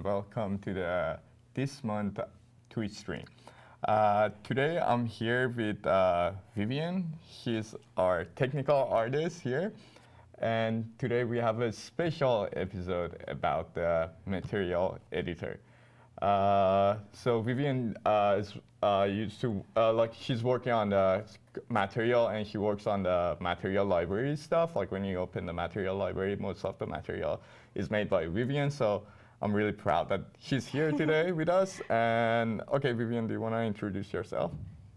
and welcome to the this month Twitch stream. Today I'm here with Vivian. She's our technical artist here, and today we have a special episode about the material editor. So Vivian is used to she's working on the material, and she works on the material library stuff. Like when you open the material library, most of the material is made by Vivian. So I'm really proud that she's here today with us. And okay, Vivian, do you want to introduce yourself?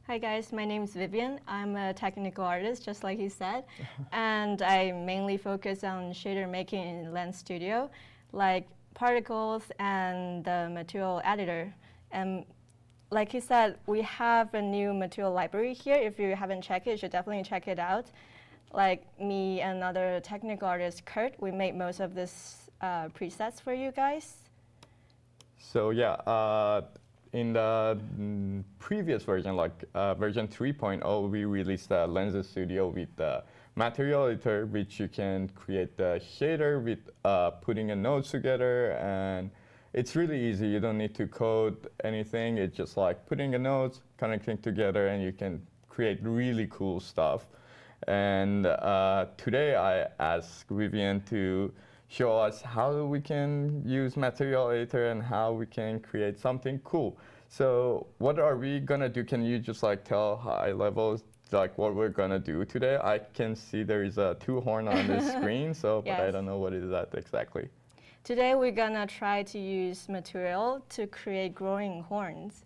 Hi guys, my name's Vivian. I'm a technical artist, just like he said, and I mainly focus on shader making in Lens Studio, like particles and the material editor. And like he said, we have a new material library here. If you haven't checked it, you should definitely check it out. Like me and another technical artist, Kurt, we made most of this presets for you guys. So yeah, in the previous version, like version 3.0, we released the Lens Studio with the material editor, which you can create the shader with putting a nodes together, and it's really easy. You don't need to code anything. It's just like putting a nodes, connecting together, and you can create really cool stuff. And today I asked Vivian to show us how we can use material editor and how we can create something cool. So what are we gonna do? Can you just like tell high levels like what we're gonna do today? I can see there is a 2 horn on the screen, so Yes. but I don't know what is that exactly. Today we're gonna try to use material to create growing horns.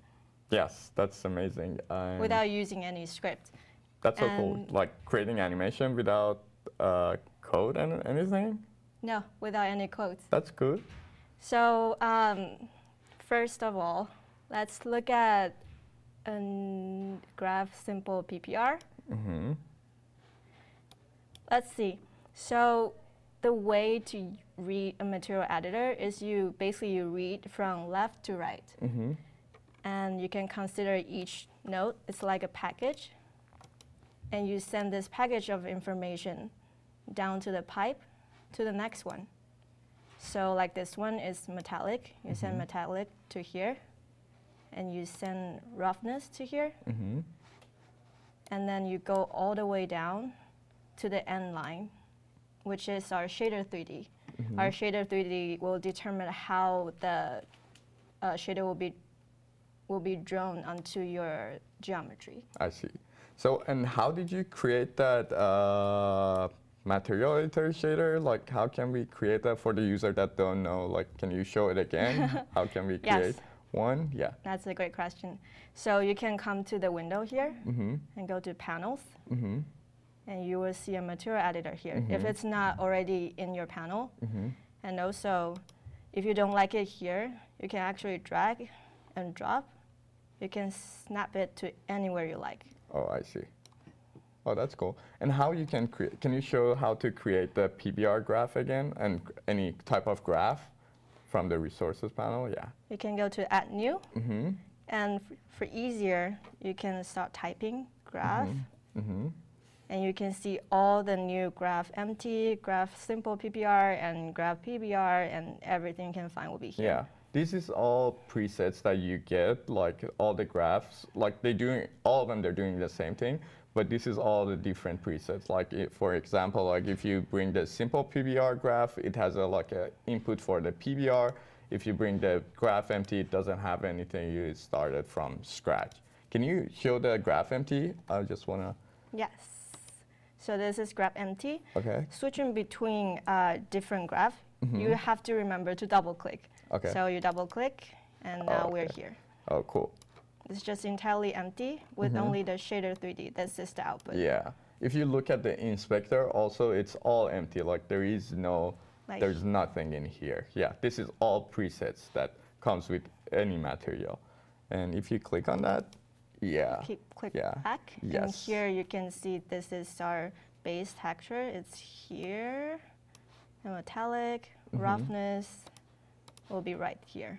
Yes, that's amazing. Without using any script. That's so cool. Like creating animation without code and anything? No, without any codes. That's good. So first of all, let's look at a graph simple PPR. Mm-hmm. Let's see. So the way to read a material editor is you read from left to right. Mm-hmm. And you can consider each node, it's like a package. And you send this package of information down to the pipe to the next one. So like this one is metallic. You send metallic to here. And you send roughness to here. Mm-hmm. And then you go all the way down to the end line, which is our shader 3D. Mm-hmm. Our shader 3D will determine how the shader will be drawn onto your geometry. I see. So, and how did you create that material editor shader? Like, how can we create that for the user that don't know? Like, can you show it again? How can we create one? Yeah. That's a great question. So you can come to the window here and go to panels. And you will see a material editor here. If it's not already in your panel, and also if you don't like it here, you can actually drag and drop. You can snap it to anywhere you like. Oh, I see. Oh, that's cool. And how you can create, can you show how to create the PBR graph again and any type of graph from the resources panel? Yeah. You can go to add new. And for easier, you can start typing graph. And you can see all the new graph empty, graph simple PBR, and graph PBR, and everything you can find will be here. Yeah. This is all presets that you get, like all the graphs, like all of them, they're doing the same thing, but this is all the different presets. Like for example, like if you bring the simple PBR graph, it has like a input for the PBR. If you bring the graph empty, it doesn't have anything. You started from scratch. Can you show the graph empty? I just wanna. Yes. So this is graph empty. Okay. Switching between different graph, you have to remember to double click. Okay. So you double click, and now we're here. Oh, cool. It's just entirely empty with only the shader 3D. This is the output. Yeah. If you look at the inspector, also it's all empty. Like there is no, there's nothing in here. Yeah. This is all presets that comes with any material. And if you click on that, yeah. Click back. Yes. And here you can see this is our base texture. It's here. And metallic, roughness will be right here.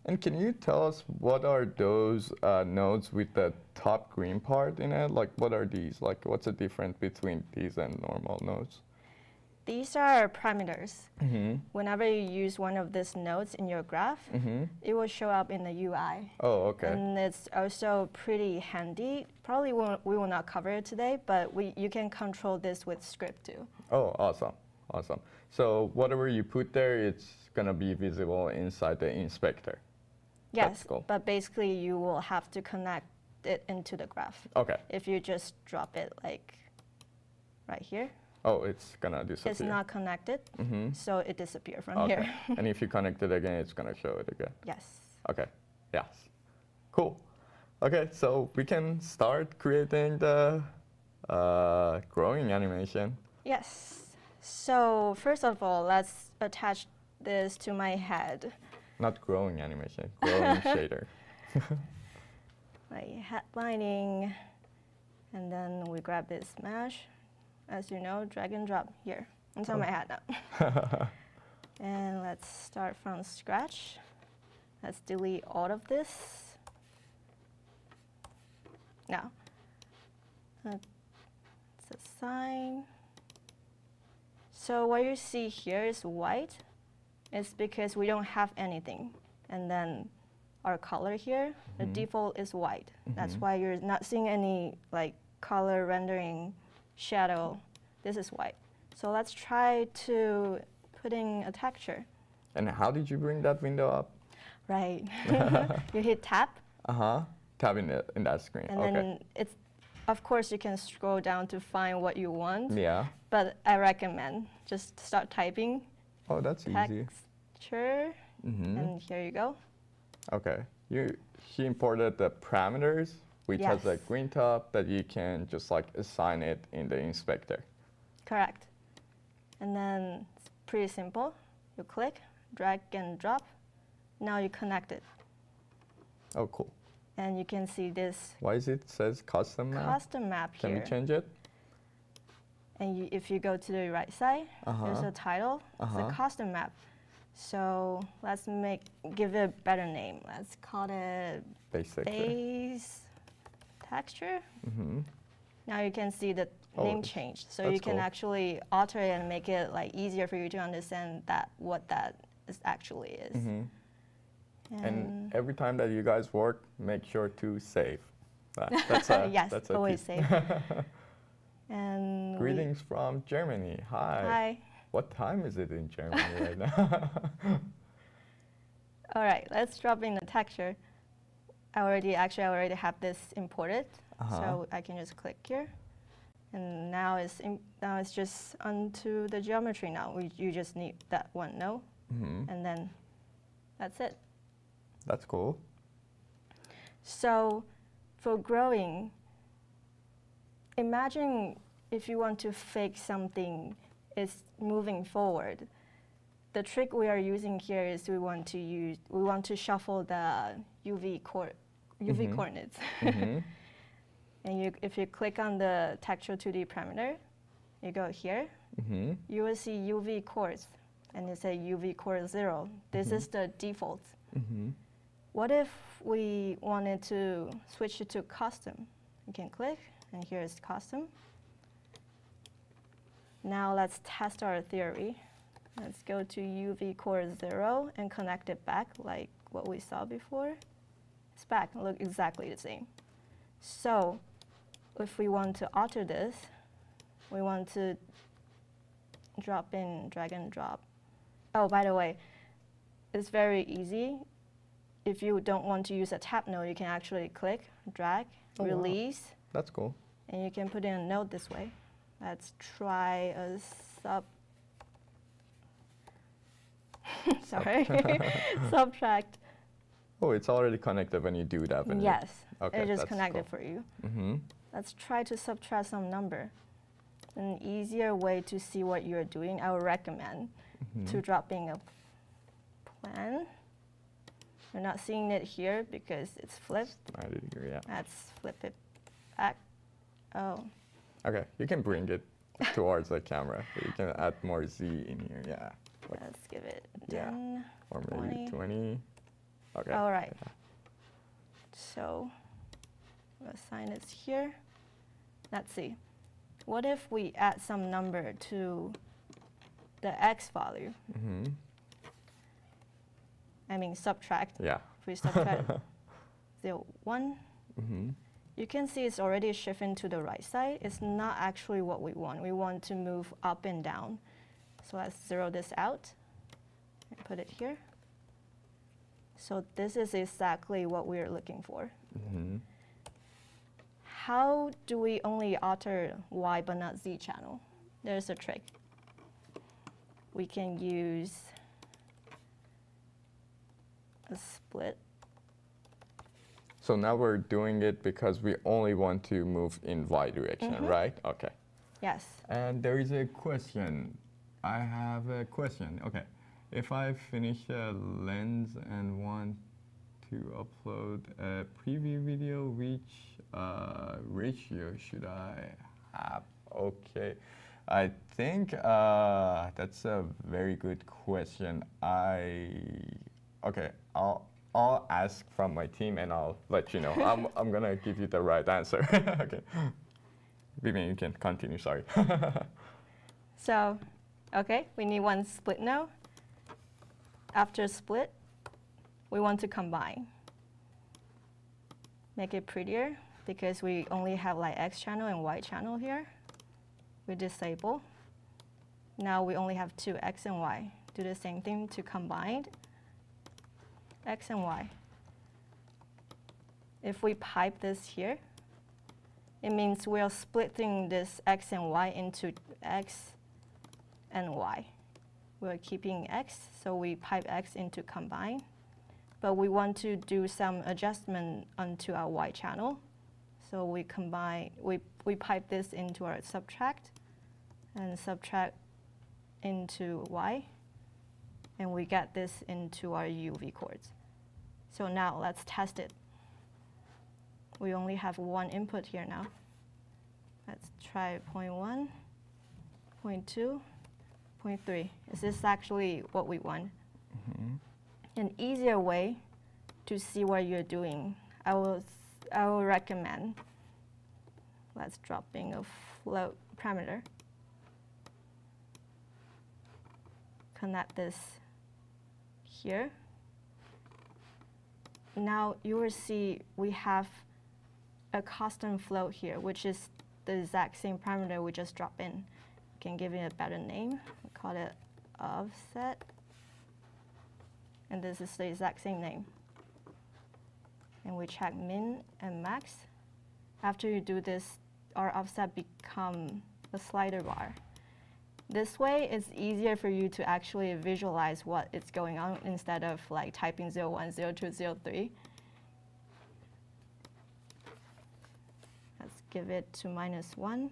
And can you tell us what are those nodes with the top green part in it? Like what are these? Like what's the difference between these and normal nodes? these are parameters. Whenever you use one of these nodes in your graph, it will show up in the UI. Oh, okay. And it's also pretty handy. Probably we will not cover it today, but you can control this with script too. Oh, awesome. Awesome. So whatever you put there, it's going to be visible inside the inspector. Yes, That's cool. but basically you will have to connect it into the graph. Okay. If you just drop it like right here, Oh, it's going to disappear. it's not connected, so it disappears from Okay. here. And if you connect it again, it's going to show it again. Yes. Okay. Yes. Cool. Okay, so we can start creating the growing animation. Yes. So first of all, let's attach this to my head. Not growing animation, growing shader. Like headlining, and then we grab this mesh. As you know, drag and drop here. It's on my head now. And let's start from scratch. Let's delete all of this. Now, let's assign. So what you see here is white. It's because we don't have anything. And then our color here, the default is white. That's why you're not seeing any like color rendering shadow. This is white. So let's try to put in a texture. And how did you bring that window up? Right. You hit tab. Tab in that screen. And okay. then it's, of course, you can scroll down to find what you want. Yeah. But I recommend just start typing Oh, that's easy. texture. And here you go. Okay. She imported the parameters, which has a Yes. green top that you can just like assign it in the inspector. Correct. And then it's pretty simple. You click, drag and drop. Now you connect it. Oh, cool. And you can see this Why is it says custom map? custom map Can here. we change it? And if you go to the right side, there's a title. It's a custom map. So let's give it a better name. Let's call it Basic. base texture. Now you can see the Oh, name changed. So that's you can cool. actually alter it and make it like easier for you to understand what that actually is. And every time that you guys work, make sure to save. That's a, yes, that's a always tip. save. And Greetings from Germany. Hi. Hi. What time is it in Germany right now? All right, let's drop in the texture. I already have this imported, so I can just click here. And now it's just onto the geometry now. You just need that one node, and then that's it. That's cool. So for growing, imagine if you want to fake something is moving forward. The trick we are using here is we want to shuffle the UV coordinates. And if you click on the texture 2D parameter, you go here, you will see UV cores, and you say UV core 0. This is the default. What if we wanted to switch it to custom? You can click, and here is custom. Now let's test our theory. Let's go to UV core 0 and connect it back like what we saw before. It's back, look exactly the same. So if we want to alter this, we want to drop in, drag and drop. Oh, by the way, it's very easy. If you don't want to use a tab node, you can actually click, drag, release. Wow. That's cool. And you can put in a node this way. Let's try a subtract. Oh, it's already connected when you do that. Yes, okay, it just that's connected cool. for you. Let's try to subtract some number. An easier way to see what you're doing, I would recommend to drop in a plan. You're not seeing it here because it's flipped. 90 degree, yeah. Let's flip it back. Oh. Okay, you can bring it towards the camera. You can add more Z in here, yeah. Like, Let's give it 10, yeah. Or maybe 20. Okay. All right. Yeah. So we'll assign this here. Let's see. What if we add some number to the x value. I mean subtract. Yeah. If we subtract 0, 1, you can see it's already shifting to the right side. It's not actually what we want. We want to move up and down. So let's zero this out and put it here. So this is exactly what we are looking for. How do we only alter Y but not Z channel? There's a trick. We can use a split. So now we're doing it because we only want to move in Y direction, right? Okay. Yes. And there is a question. I have a question. Okay. If I finish a lens and want to upload a preview video, which ratio should I have? Okay. I think that's a very good question. Okay, I'll ask from my team and I'll let you know. I'm gonna give you the right answer. Okay. Vivian, you can continue, sorry. So, okay, we need one split now. After split, we want to combine. Make it prettier because we only have like X channel and Y channel here. We disable. Now we only have two X and Y. Do the same thing to combine X and Y. If we pipe this here, it means we are splitting this X and Y into X and Y. We're keeping X, so we pipe X into combine. But we want to do some adjustment onto our Y channel. So we combine, we pipe this into our subtract and subtract into Y. And we get this into our UV chords. So now let's test it. We only have one input here now. Let's try 0.1, 0.2, 0.3. Is this actually what we want? An easier way to see what you're doing, I will recommend, let's drop in a float parameter. Connect this here. Now you will see we have a custom float here, which is the exact same parameter we just dropped in. We can give it a better name. We call it offset. And this is the exact same name. And we check min and max. After you do this, our offset become a slider bar. This way, it's easier for you to actually visualize what is going on instead of like typing 01, 02, 03. Let's give it to -1.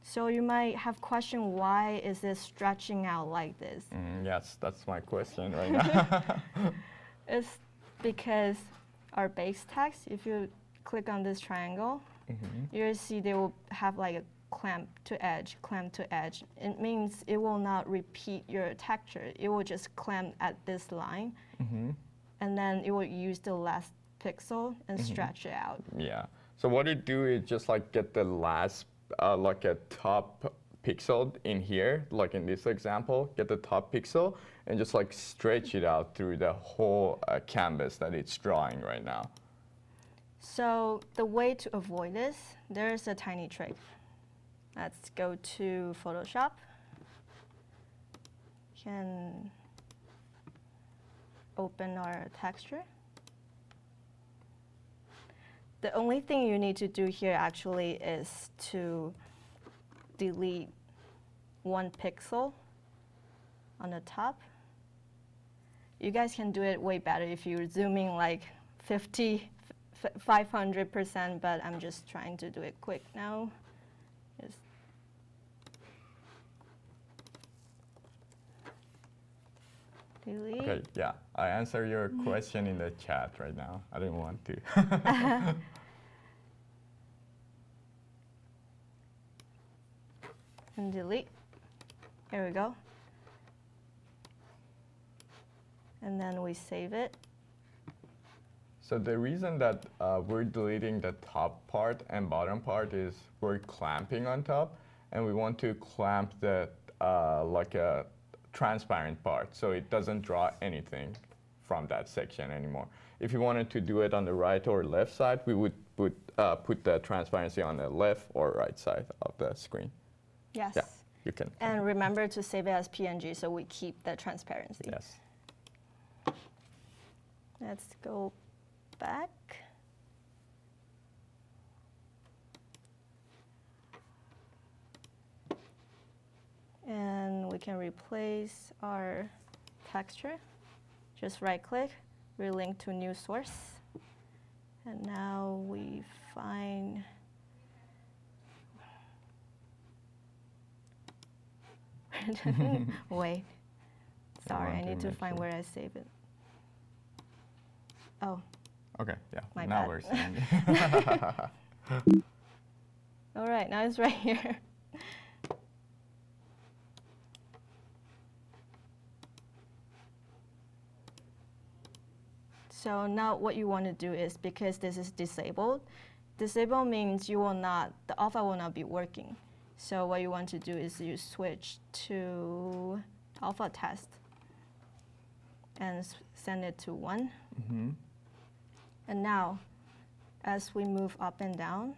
So you might have question, why is this stretching out like this? Yes, that's my question right now. It's because our base text, if you click on this triangle, you'll see they will have like a clamp to edge, clamp to edge. It means it will not repeat your texture. It will just clamp at this line, and then it will use the last pixel and stretch it out. Yeah. So what you do is just like get the last, like a top pixel in here, like in this example, get the top pixel and just like stretch it out through the whole canvas that it's drawing right now. So the way to avoid this, there's a tiny trick. Let's go to Photoshop. You can open our texture. The only thing you need to do here actually is to delete one pixel on the top. You guys can do it way better if you're zooming like 500%, but I'm just trying to do it quick now. Just delete. Okay, yeah, I answer your question in the chat right now. I didn't want to. And delete. Here we go. And then we save it. So the reason that we're deleting the top part and bottom part is we're clamping on top, and we want to clamp the like a transparent part, so it doesn't draw anything from that section anymore. If you wanted to do it on the right or left side, we would put the transparency on the left or right side of the screen. Yes. Yeah, you can. And remember to save it as PNG so we keep the transparency. Yes. Let's go back. And we can replace our texture. Just right click, relink to new source. And now we find wait. Sorry, I need to find where I save it. Oh. Okay, yeah. My now bad. we're seeing it. All right, now it's right here. So now what you want to do is, because this is disabled means you will not, the alpha will not be working. So what you want to do is you switch to alpha test and send it to 1. Mm-hmm. And now, as we move up and down,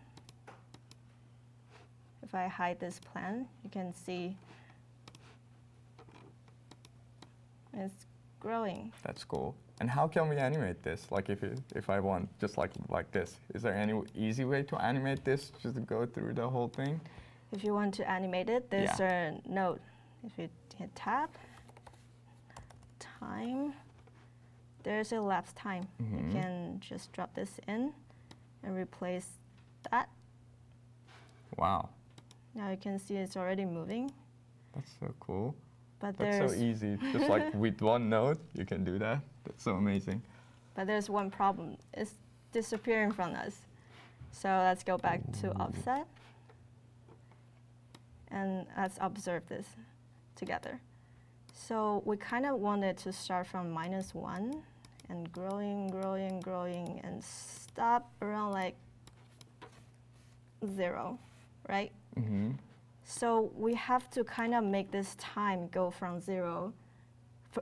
if I hide this plan, you can see it's growing. That's cool. And how can we animate this? Like if I want just like this, is there any easy way to animate this, just to go through the whole thing? If you want to animate it, there's a node. If you hit tab, time, there's a lapse time. Mm-hmm. You can just drop this in and replace that. Wow. Now you can see it's already moving. That's so cool. But That's there's so easy. Just like with one node, you can do that. That's so amazing. But there's one problem. It's disappearing from us. So let's go back to offset. And let's observe this together. So we kind of wanted to start from -1 and growing, growing, growing, and stop around like 0, right? Mm-hmm. So we have to kind of make this time go from 0,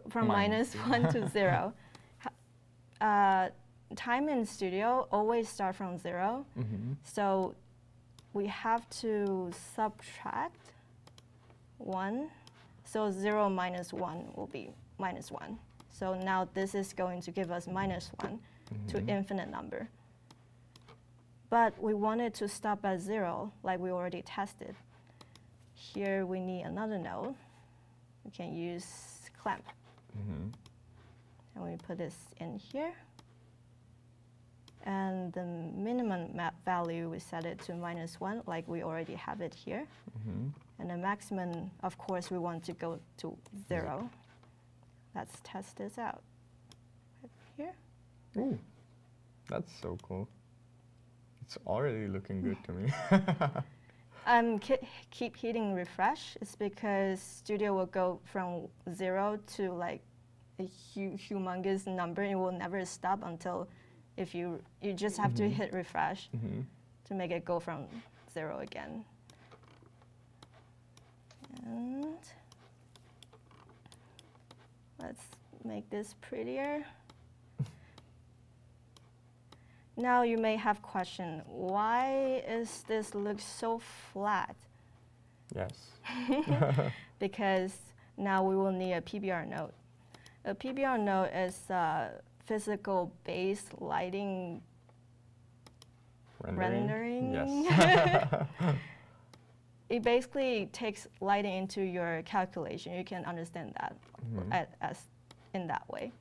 from -1 to 0. Time in studio always start from 0. Mm-hmm. So we have to subtract 1. So 0 minus 1 will be -1. So now this is going to give us -1 to infinite number. But we wanted to stop at 0, like we already tested. Here we need another node. We can use clamp. Mm-hmm. And we put this in here. And the minimum map value, we set it to -1, like we already have it here. Mm-hmm. And the maximum, of course, we want to go to 0. Let's test this out. Right here. Ooh, that's so cool. It's already looking good to me. Keep hitting refresh. It's because Studio will go from 0 to like a humongous number. It will never stop until if you just have to hit refresh to make it go from 0 again. And let's make this prettier. Now you may have question, why is this look so flat? Yes. Because now we will need a PBR node. A PBR node is physical base lighting rendering. Yes. It basically takes lighting into your calculation. You can understand that as in that way.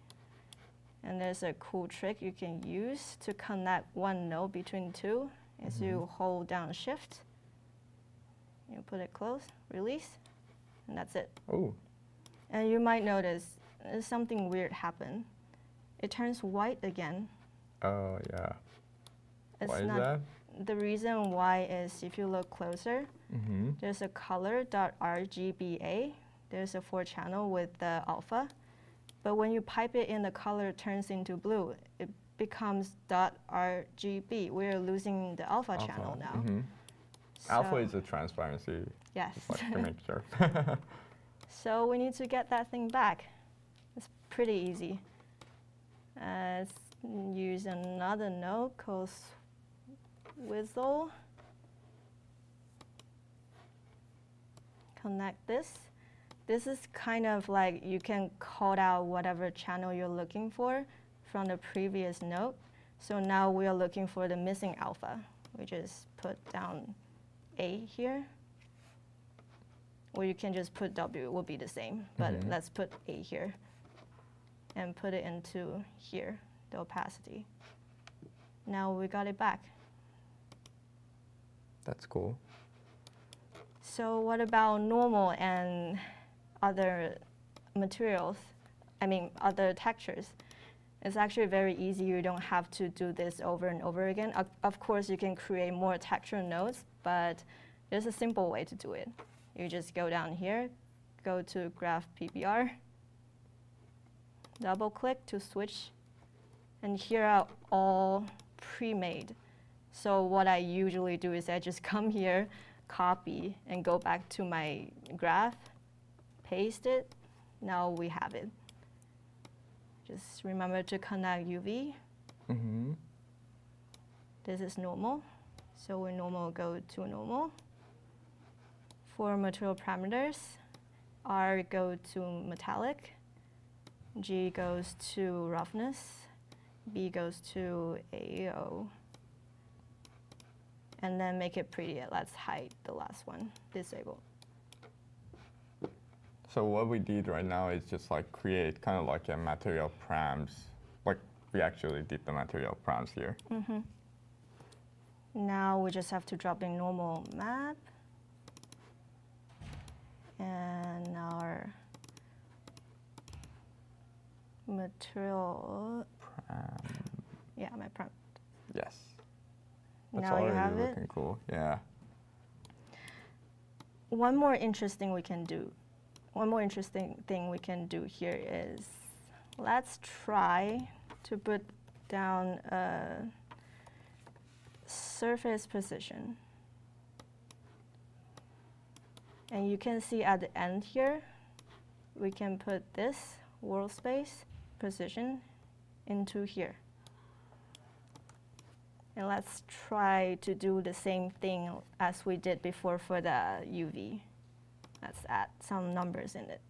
And there's a cool trick you can use to connect one node between two. Is you hold down Shift, you put it close, release, and that's it. Oh. And you might notice something weird happen. It turns white again. Oh yeah. Why is that? The reason why is if you look closer, there's a color.rgba. There's a 4-channel with the alpha. But when you pipe it in, the color turns into blue. It becomes .rgb. We're losing the alpha channel now. Alpha is a transparency. Yes. Just like to make sure. So we need to get that thing back. It's pretty easy. Let's use another node called Swizzle. Connect this. This is kind of like you can call out whatever channel you're looking for from the previous node. So now we are looking for the missing alpha. We just put down A here. Or you can just put W, it will be the same. But let's put A here and put it into here, the opacity. Now we got it back. That's cool. So what about normal and other materials? I mean, other textures. It's actually very easy. You don't have to do this over and over again. Of course, you can create more texture nodes, but there's a simple way to do it. You just go down here, go to Graph PBR, double click to switch, and here are all pre-made. So what I usually do is I just come here, copy, and go back to my graph, paste it. Now we have it. Just remember to connect UV. This is normal. So when normal, go to normal. For material parameters, R go to metallic, G goes to roughness, B goes to AO. And then make it pretty. Let's hide the last one, disable. So what we did right now is just like create kind of like a material params. Like we actually did the material params here. Now we just have to drop in normal map. And our material. Yeah, my prompt. Yes. That's now you already have looking it. cool. Yeah. One more interesting thing we can do here is let's try to put down a surface position. And you can see at the end here, we can put this world space position into here. And let's try to do the same thing as we did before for the UV. Let's add some numbers in it.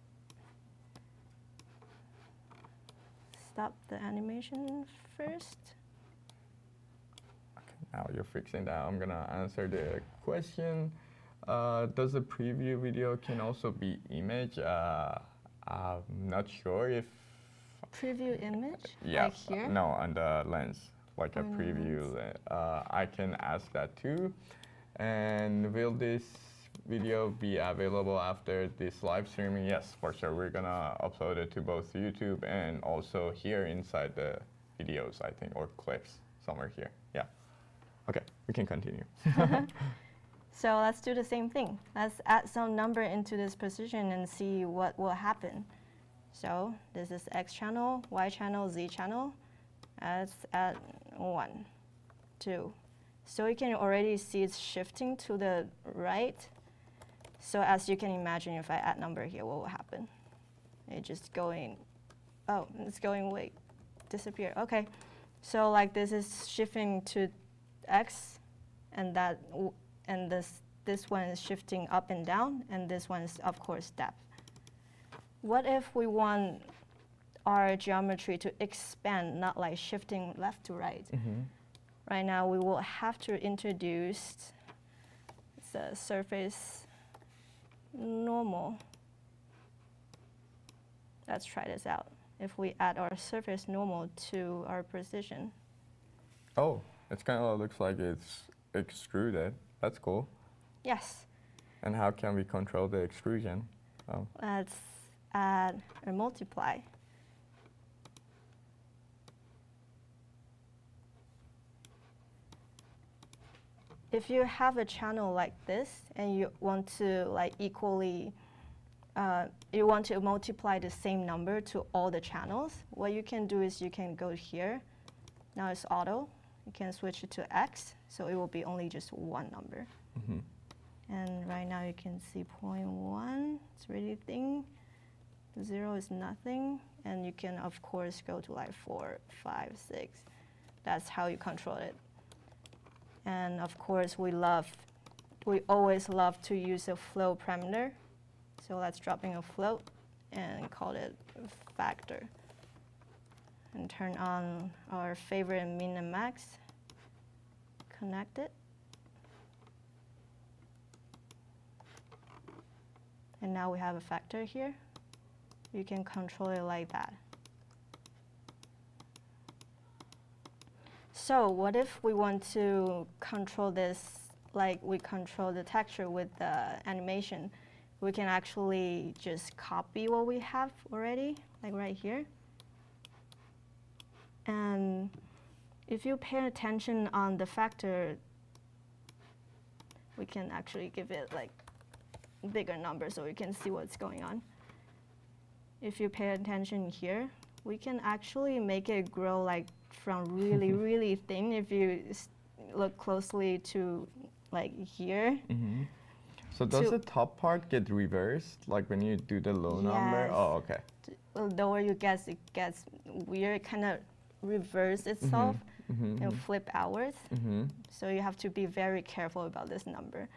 Stop the animation first. Okay, now you're fixing that. I'm gonna answer the question. Does the preview video can also be image? I'm not sure if. Preview image? Yeah. Like here? No, on the lens, like a preview. I can ask that too. And will this video be available after this live streaming? Yes, for sure. We're gonna upload it to both YouTube and also here inside the videos, I think, or clips somewhere here. Yeah. Okay, we can continue. So let's do the same thing. Let's add some number into this position and see what will happen. So this is X channel, Y channel, Z channel. Let's add 1, 2. So you can already see it's shifting to the right. So as you can imagine, if I add number here, what will happen? It's just going, oh, it's going, wait, disappear. Okay, so like this is shifting to X, and that, and this one is shifting up and down, and this one is, of course, depth. What if we want our geometry to expand, not like shifting left to right? Right now, we will have to introduce the surface normal. Let's try this out. If we add our surface normal to our precision. Oh, it kind of looks like it's extruded. That's cool. Yes. And how can we control the extrusion? Oh. Let's add or multiply. If you have a channel like this and you want to like equally, you want to multiply the same number to all the channels, what you can do is you can go here. Now it's auto. You can switch it to X, so it will be only just one number. And right now you can see 0.1, it's really thin. 0 is nothing. And you can, of course, go to like 4, 5, 6. That's how you control it. And of course, we always love to use a float parameter. So let's drop in a float and call it a factor. And turn on our favorite min and max. Connect it. And now we have a factor here. You can control it like that. So what if we want to control this like we control the texture with the animation? We can actually just copy what we have already, like right here. And if you pay attention on the factor, we can actually give it like bigger number so we can see what's going on. If you pay attention here, we can actually make it grow like from really, really thin if you look closely to like here. So does the top part get reversed, like when you do the low number? Oh, okay. The lower you get, it gets weird, kind of reverse itself and flip outwards. So you have to be very careful about this number.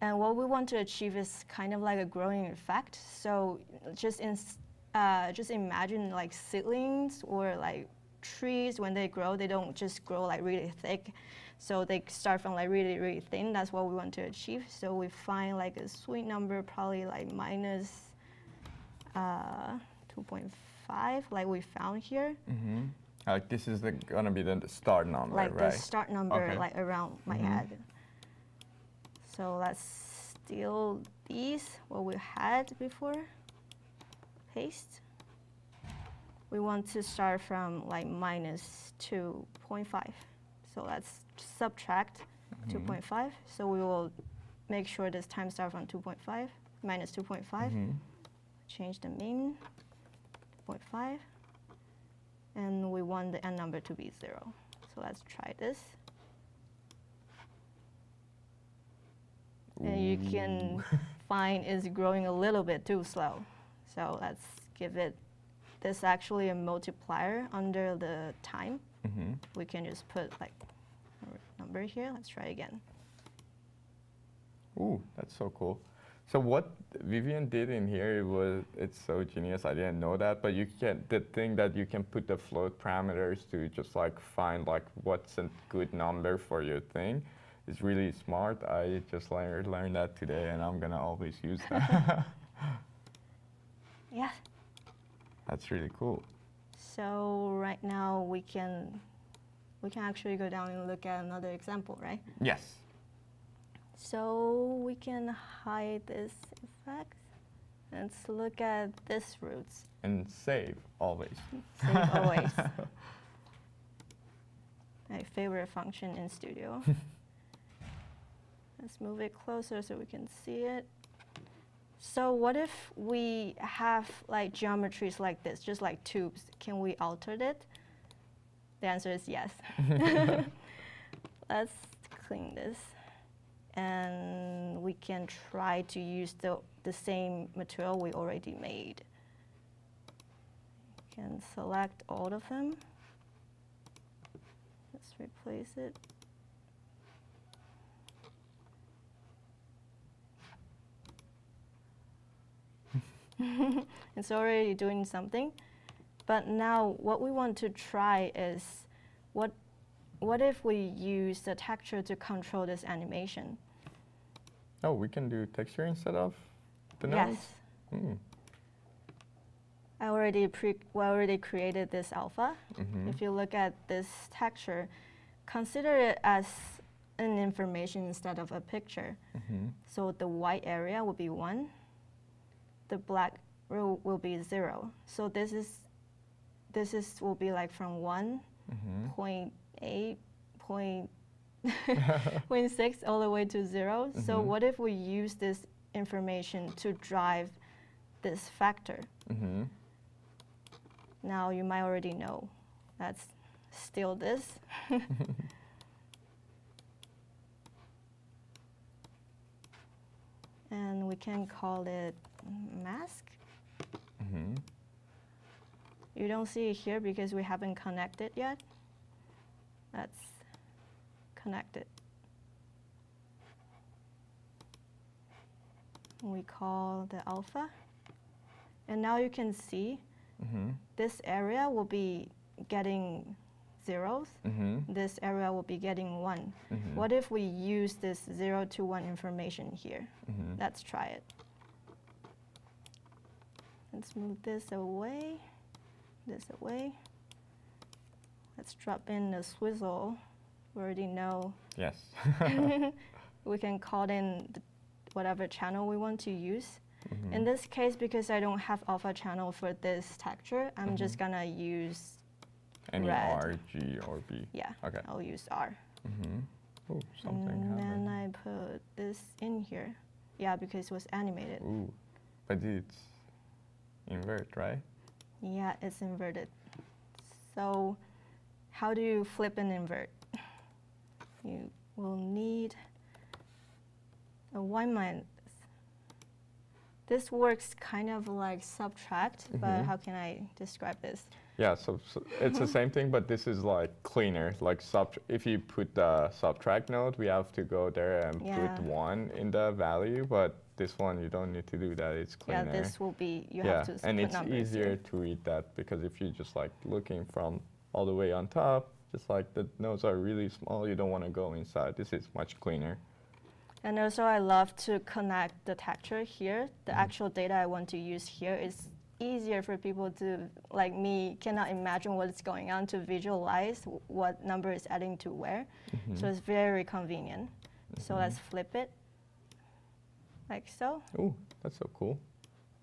And what we want to achieve is kind of like a growing effect. So just imagine like seedlings or like trees, when they grow, they don't just grow like really thick. So they start from like really, really thin. That's what we want to achieve. So we find like a sweet number, probably like minus 2.5, like we found here. Like this is gonna be the start number, like right? The start number, like around my head. So let's steal these, what we had before. Paste. We want to start from like minus 2.5. So let's subtract 2.5. So we will make sure this time start from 2.5, minus 2.5. Change the min, 0.5. And we want the end number to be 0. So let's try this. And you can find it's growing a little bit too slow. So let's give it this actually a multiplier under the time. We can just put like a number here. Let's try again. Ooh, that's so cool. So what Vivian did in here, it's so genius. I didn't know that, but the thing that you can put the float parameters to just like find like what's a good number for your thing is really smart. I just learned that today, and I'm gonna always use that. Yeah. That's really cool. So right now we can actually go down and look at another example, right? Yes. So we can hide this effect. Let's look at this roots. And save always. Save always. My favorite function in Studio. Let's move it closer so we can see it. So what if we have like geometries like this, just like tubes? Can we alter it? The answer is yes. Let's clean this. And we can try to use the same material we already made. You can select all of them. Let's replace it. It's already doing something. But now what we want to try is what if we use the texture to control this animation? Oh, we can do texture instead of the nodes? Yes. I already created this alpha. If you look at this texture, consider it as an information instead of a picture. So the white area will be 1. The black row will be 0. So this will be like from 1, 0.8, 0.6 all the way to 0. So what if we use this information to drive this factor? Now you might already know. Let's steal this. And we can call it mask. Mm-hmm. You don't see it here because we haven't connected yet. Let's connect it. We call the alpha. And now you can see this area will be getting zeros. This area will be getting 1. What if we use this 0 to 1 information here? Let's try it. Let's move this away, this away. Let's drop in the swizzle. We already know. Yes. We can call in whatever channel we want to use. In this case, because I don't have alpha channel for this texture, I'm just gonna use any red. R, G, or B. Yeah, Okay. I'll use R. Oh, something And then happened. I put this in here. Yeah, because it was animated. Ooh, but it's invert, right? Yeah, it's inverted. So how do you flip and invert? You will need a Y-. This works kind of like subtract, but how can I describe this? Yeah, so it's the same thing, but this is like cleaner. Like if you put the subtract node, we have to go there and put 1 in the value, but this one you don't need to do that. It's cleaner. Yeah, this will be, you have to and put it's numbers easier here. to read that because if you're just like looking from all the way on top, just like the nodes are really small, you don't want to go inside. This is much cleaner. And also I love to connect the texture here. The actual data I want to use here is easier for people to, like me, cannot imagine what's going on to visualize what number is adding to where. So it's very convenient. So let's flip it, like so. Oh, that's so cool.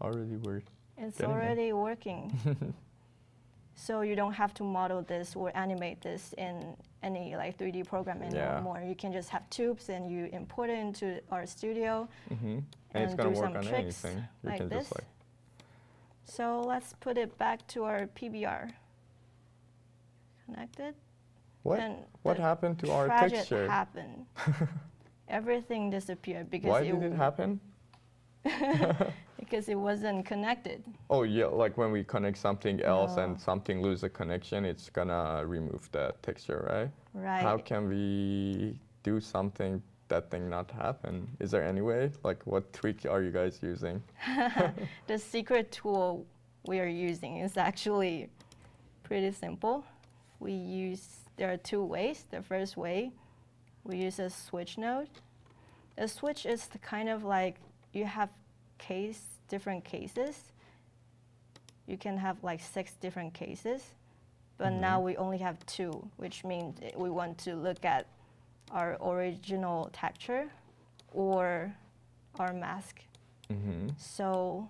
Already works. It's already working. So you don't have to model this or animate this in any like 3D program anymore. You can just have tubes and you import it into RStudio And it's gonna do work some on tricks anything. You like can this. just like. So let's put it back to our PBR. Connected. What? And What the happened to our tragic texture? happened. Everything disappeared because Why did it happen? because it wasn't connected. Oh yeah, like when we connect something else and something lose a connection, it's gonna remove the texture, right? Right. How can we do something that thing not happen? Is there any way? Like what trick are you guys using? The secret tool we are using is actually pretty simple. There are 2 ways. The first way, we use a switch node. A switch is the kind of like, you have different cases. You can have like 6 different cases, but now we only have 2, which means we want to look at our original texture or our mask. So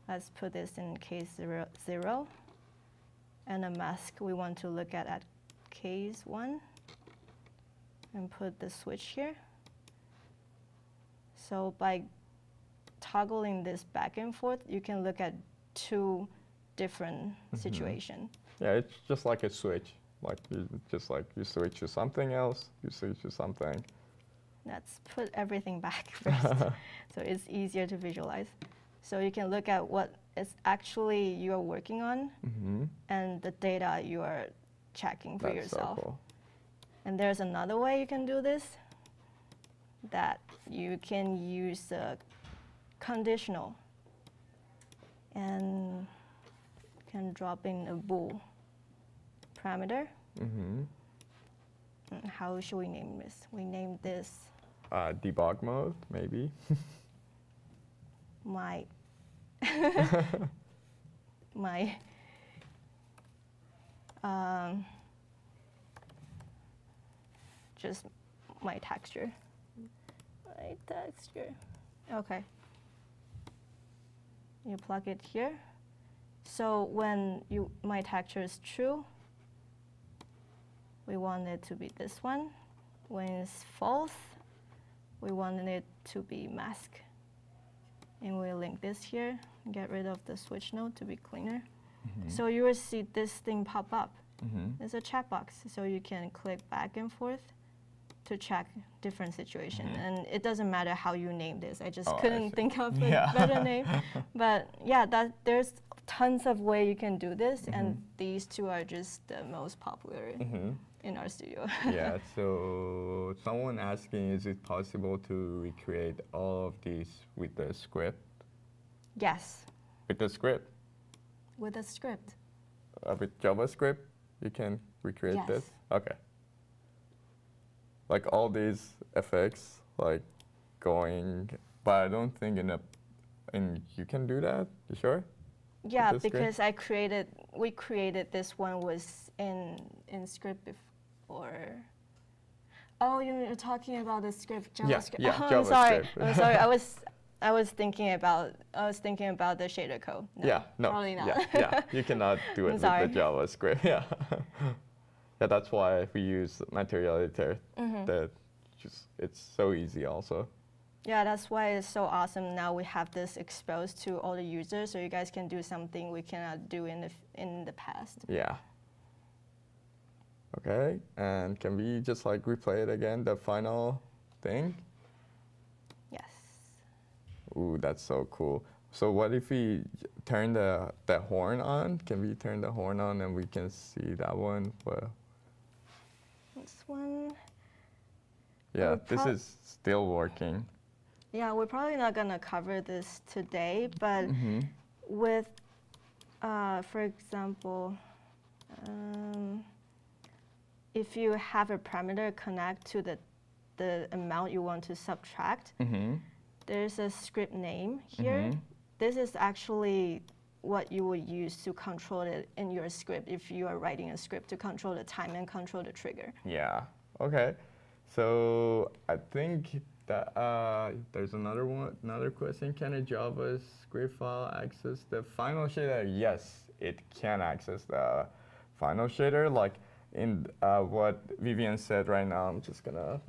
let's put this in case 0, and a mask we want to look at case 1, and put the switch here. So by toggling this back and forth, you can look at 2 different situations. Yeah, it's just like a switch. Like you switch to something else, you switch to something. Let's put everything back first, so it's easier to visualize. So you can look at what is actually you are working on and the data you are checking for yourself. So cool. And there's another way you can do this, that you can use a conditional and can drop in a bool parameter. How should we name this? We name this Debug mode, maybe. my just my texture. My texture. Okay. You plug it here. So when my texture is true, we want it to be this one. When it's false, we want it to be mask. And we'll link this here, get rid of the switch node to be cleaner. So you will see this thing pop up. There's a chat box, so you can click back and forth to check different situation. And it doesn't matter how you name this. I just Oh, I couldn't see. think of a better name. But yeah, there's tons of way you can do this, and these two are just the most popular in our studio. Yeah, so someone asking, is it possible to recreate all of these with the script? Yes, With the script? with a script. With JavaScript, you can recreate Yes. this? Okay. Like all these effects, like going, but I don't think you can do that? You sure? Yeah, the script? because we created this one was in script before. Oh, you're talking about the script, JavaScript. yeah, oh, I'm sorry. JavaScript. I'm sorry. I was thinking about the shader code. No, Yeah, no. probably not. Yeah, you cannot do it I'm with sorry. the JavaScript. Yeah. Yeah, that's why we use Material Editor. It's so easy also. Yeah, that's why it's so awesome. Now we have this exposed to all the users, so you guys can do something we cannot do in the past. Yeah. Okay, and can we just like replay it again, the final thing? Yes. Ooh, that's so cool. So what if we turn the horn on? Can we turn the horn on and we can see that one? Well, This one. yeah, Oh, this is still working. Yeah, we're probably not gonna cover this today, but with, for example, if you have a parameter connect to the amount you want to subtract, there's a script name here. This is actually what you would use to control it in your script if you are writing a script to control the time and control the trigger. Yeah. Okay. So I think that there's another question. Can a JavaScript file access the final shader? Yes, it can access the final shader. Like in what Vivian said right now, I'm just gonna.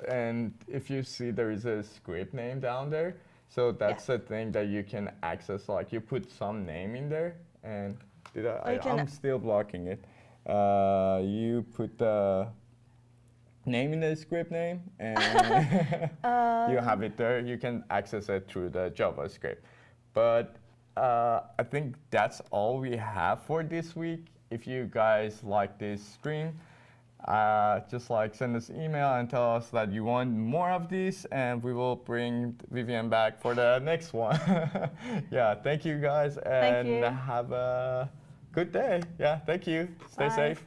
And if you see there is a script name down there, so that's the thing that you can access. Like you put some name in there, and I'm still blocking it. You put the name in the script name, and you have it there. You can access it through the JavaScript. But I think that's all we have for this week. If you guys like this stream, just like send us an email and tell us that you want more of these, and we will bring Vivian back for the next one. Yeah, thank you guys, and Thank you. have a good day. Yeah, thank you. Stay Bye. safe.